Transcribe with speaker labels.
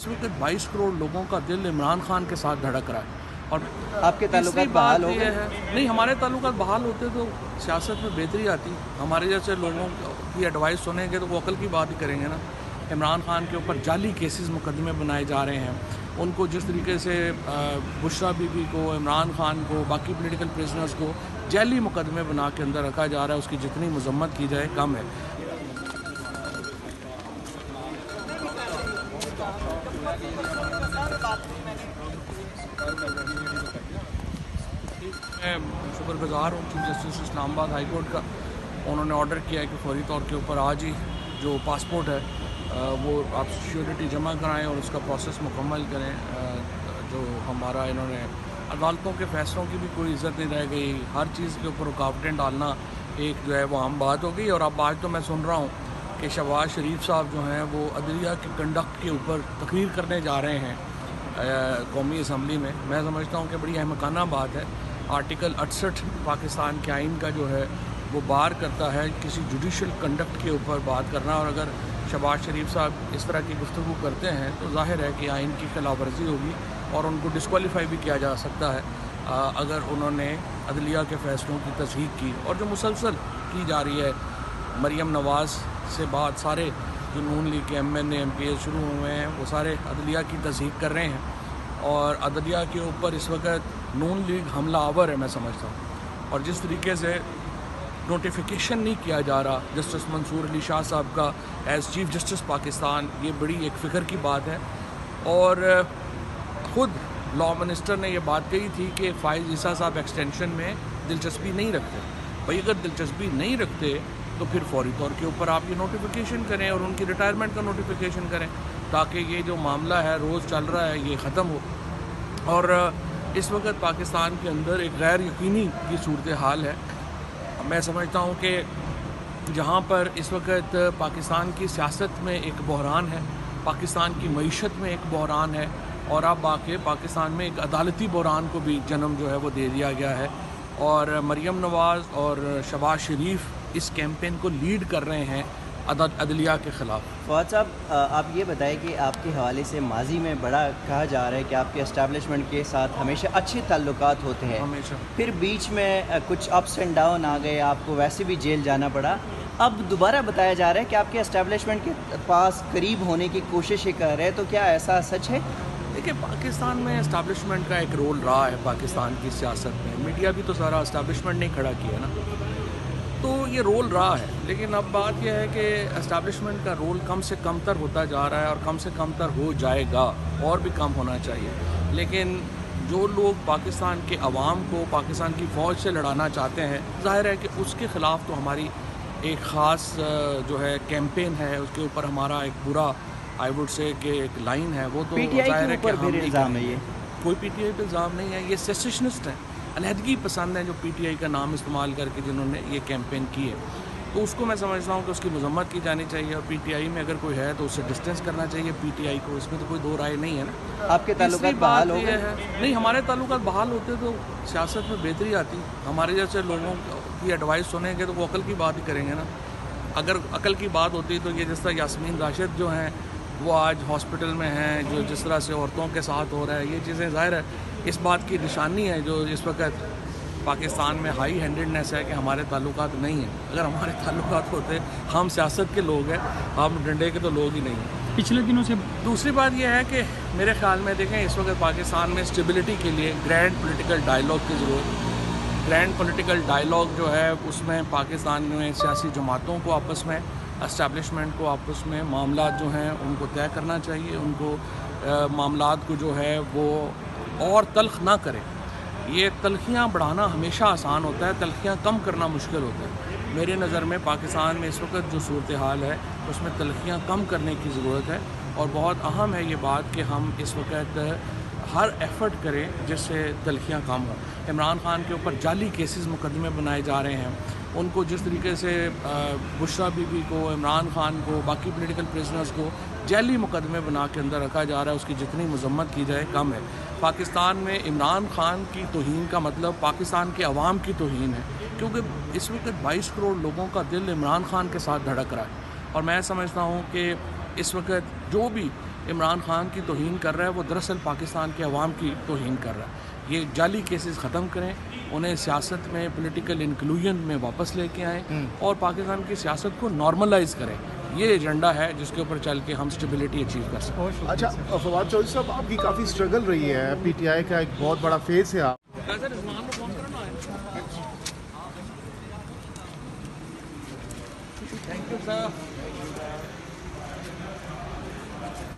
Speaker 1: इस वक्त 22 करोड़ लोगों का दिल इमरान खान के साथ धड़क रहा है। और
Speaker 2: आपके ताल्लुकात बहाल हो गए?
Speaker 1: नहीं, हमारे ताल्लुकात बहाल होते तो सियासत में बेहतरी आती। हमारे जैसे लोगों की एडवाइस सुनेंगे तो वो अकल की बात ही करेंगे ना। इमरान खान के ऊपर जाली केसेस मुकदमे बनाए जा रहे हैं। उनको जिस तरीके से बुशरा बीबी को, इमरान खान को, बाकी पॉलिटिकल प्रिजनर्स को जाली मुकदमे बना के अंदर रखा जा रहा है, उसकी जितनी मजम्मत की जाए कम है। मैं शुक्रगुजार हूँ chief justice Islamabad high court का। उन्होंने ऑर्डर किया है कि फौरी तौर के ऊपर आज ही जो पासपोर्ट है वो आप सिक्योरिटी जमा कराएं और उसका प्रोसेस मुकम्मल करें। जो हमारा इन्होंने अदालतों के फ़ैसलों की भी कोई इज़्ज़त नहीं रह गई। हर चीज़ के ऊपर रुकावटें डालना एक जो है वो आम बात हो गई। और अब आज तो मैं सुन रहा हूँ कि शहबाज शरीफ साहब जो हैं वो अदलिया की कंडक्ट के ऊपर तकरीर करने जा रहे हैं कौमी असम्बली में। मैं समझता हूँ कि बड़ी अहमकाना बात है। आर्टिकल 68 पाकिस्तान के आइन का जो है वो बार करता है किसी जुडिशल कंडक्ट के ऊपर बात करना। और अगर शहबाज शरीफ साहब इस तरह की गुफ्तगू करते हैं तो ज़ाहिर है कि आइन की खिलाफ वर्जी होगी और उनको डिस्क्वालीफाई भी किया जा सकता है अगर उन्होंने अदलिया के फ़ैसलों की तस्दीक की। और जो मुसलसल की जा रही है मरियम नवाज़ से बात, सारे जो नून लीग के MNA MPs शुरू हुए हैं वो सारे अदलिया की तस्दीक कर रहे हैं और अदलिया के ऊपर इस वक्त नून लीग हमला आवर है मैं समझता हूँ। और जिस तरीके से नोटिफिकेशन नहीं किया जा रहा जस्टिस मंसूर अली शाह साहब का एज़ चीफ जस्टिस पाकिस्तान, ये बड़ी एक फ़िक्र की बात है। और ख़ुद लॉ मिनिस्टर ने ये बात कही थी कि फ़ाइज़ ईसा साहब एक्सटेंशन में दिलचस्पी नहीं रखते। भाई अगर दिलचस्पी नहीं रखते तो फिर फौरी तौर के ऊपर आप ये नोटिफिकेशन करें और उनकी रिटायरमेंट का नोटिफिकेशन करें ताकि ये जो मामला है रोज़ चल रहा है ये ख़त्म हो। और इस वक्त पाकिस्तान के अंदर एक गैर यकीनी की सूरत हाल है। मैं समझता हूँ कि जहाँ पर इस वक्त पाकिस्तान की सियासत में एक बहरान है, पाकिस्तान की मईशत में एक बहरान है और अब आके पाकिस्तान में एक अदालती बहरान को भी जन्म जो है वो दे दिया गया है। और मरियम नवाज़ और शहबाज शरीफ इस कैंपेन को लीड कर रहे हैं अदलिया के ख़िलाफ़।
Speaker 2: फवाद साहब, आप ये बताएं कि आपके हवाले से माजी में बड़ा कहा जा रहा है कि आपके एस्टेब्लिशमेंट के साथ हमेशा अच्छे ताल्लुकात होते हैं,
Speaker 1: हमेशा।
Speaker 2: फिर बीच में कुछ अप्स एंड डाउन आ गए, आपको वैसे भी जेल जाना पड़ा। अब दोबारा बताया जा रहा है कि आपके एस्टेब्लिशमेंट के पास करीब होने की कोशिश कर रहे हैं, तो क्या ऐसा सच है?
Speaker 1: देखिए, पाकिस्तान में एस्टेब्लिशमेंट का एक रोल रहा है पाकिस्तान की सियासत में। मीडिया भी तो सारा एस्टेब्लिशमेंट ने खड़ा किया ना, तो ये रोल रहा है। लेकिन अब बात यह है कि एस्टेब्लिशमेंट का रोल कम से कम तर होता जा रहा है और कम से कम तर हो जाएगा और भी कम होना चाहिए। लेकिन जो लोग पाकिस्तान के अवाम को पाकिस्तान की फ़ौज से लड़ाना चाहते हैं, ज़ाहिर है कि उसके ख़िलाफ़ तो हमारी एक ख़ास जो है कैंपेन है, उसके ऊपर हमारा एक पूरा आई वुड से कि एक लाइन है, वो तो ज़ाहिर है कि हम नहीं करेंगे। कोई PTI पे इल्ज़ाम नहीं है, ये सेसेशनिस्ट हैं, अलहदगी पसंद है जो PTI का नाम इस्तेमाल करके जिन्होंने ये कैंपेन की है। तो उसको मैं समझता हूँ कि उसकी मजम्मत की जानी चाहिए और PTI में अगर कोई है तो उससे डिस्टेंस करना चाहिए PTI को। इसमें तो कोई दो राय नहीं है ना।
Speaker 2: आपके ताल्लुकात बहाल हो गए?
Speaker 1: नहीं, हमारे ताल्लुकात बहाल होते तो सियासत में बेहतरी आती। हमारे जैसे लोगों की एडवाइस सुनेंगे तो वो अकल की बात ही करेंगे ना। अगर अकल की बात होती तो ये जिस तरह यास्मीन राशिद जो हैं वो आज हॉस्पिटल में हैं, जो जिस तरह से औरतों के साथ हो रहा है, ये चीज़ें ज़ाहिर है इस बात की निशानी है जो इस वक्त पाकिस्तान में हाई हैंडेडनेस है कि हमारे ताल्लुकात नहीं हैं। अगर हमारे ताल्लुकात होते, हम सियासत के लोग हैं, हम डंडे के तो लोग ही नहीं हैं पिछले दिनों से। दूसरी बात यह है कि मेरे ख्याल में देखें, इस वक्त पाकिस्तान में स्टेबिलिटी के लिए ग्रैंड पॉलिटिकल डायलॉग की ज़रूरत। ग्रैंड पॉलिटिकल डायलॉग जो है उसमें पाकिस्तान में सियासी जमातों को आपस में, एस्टेब्लिशमेंट को आपस में मामलात जो हैं उनको तय करना चाहिए। उनको मामलात को जो है वो और तल्ख ना करें। ये तलखियाँ बढ़ाना हमेशा आसान होता है, तलखियाँ कम करना मुश्किल होता है। मेरे नज़र में पाकिस्तान में इस वक्त जो सूरत हाल है उसमें तलखियाँ कम करने की ज़रूरत है और बहुत अहम है ये बात कि हम इस वक्त हर एफ़र्ट करें जिससे तलखियाँ कम हों। इमरान खान के ऊपर जाली केसेस मुकदमे बनाए जा रहे हैं। उनको जिस तरीके से बुशरा बीबी को, इमरान खान को, बाकी पॉलिटिकल प्रिजनर्स को जाली मुकदमे बना के अंदर रखा जा रहा है, उसकी जितनी मजम्मत की जाए कम है। पाकिस्तान में इमरान खान की तौहीन का मतलब पाकिस्तान के अवाम की तौहीन है, क्योंकि इस वक्त 22 करोड़ लोगों का दिल इमरान खान के साथ धड़क रहा है। और मैं समझता हूँ कि इस वक्त जो भी عمران خان کی توہین کر رہا ہے، وہ دراصل پاکستان کے عوام کی توہین کر رہا ہے. یہ جعلی کیسز ختم کریں، انہیں سیاست میں پولیٹیکل انکلوژن میں واپس لے کے آئیں اور پاکستان کی سیاست کو نارملائز کریں. یہ ایجنڈا ہے جس کے اوپر چل کے ہم اسٹیبلٹی اچیو کر سکیں.
Speaker 3: اچھا فواد چودھری صاحب، آپ کی کافی اسٹرگل رہی ہے، پی ٹی آئی کا ایک بہت بڑا فیس ہے آپ.
Speaker 1: Thank you sir.